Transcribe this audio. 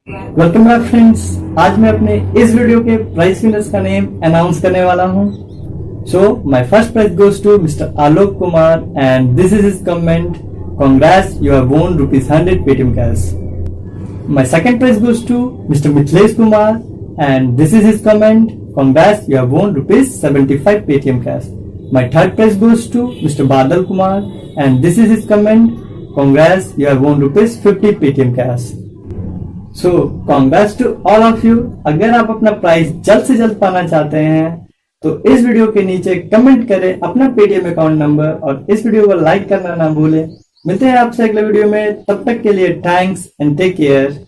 Welcome back friends. आज मैं अपने इस वीडियो के प्राइस विनर्स का नेम अनाउंस करने वाला हूं। So my first prize goes to mister Alok Kumar and this is his comment, congrats you have won ₹100 Paytm cash. My second prize goes to mister Mithilesh Kumar and this is his comment, congrats you have won ₹75 Paytm cash. My third prize goes to mister Badal Kumar and this is his comment, congrats you have वोन ₹50 Paytm cash. So congrats to all of you. अगर आप अपना prize जल्द से जल्द पाना चाहते हैं तो इस वीडियो के नीचे कमेंट करें अपना पेटीएम अकाउंट नंबर और इस वीडियो को लाइक करना ना भूलें। मिलते हैं आपसे अगले वीडियो में, तब तक के लिए थैंक्स एंड टेक केयर।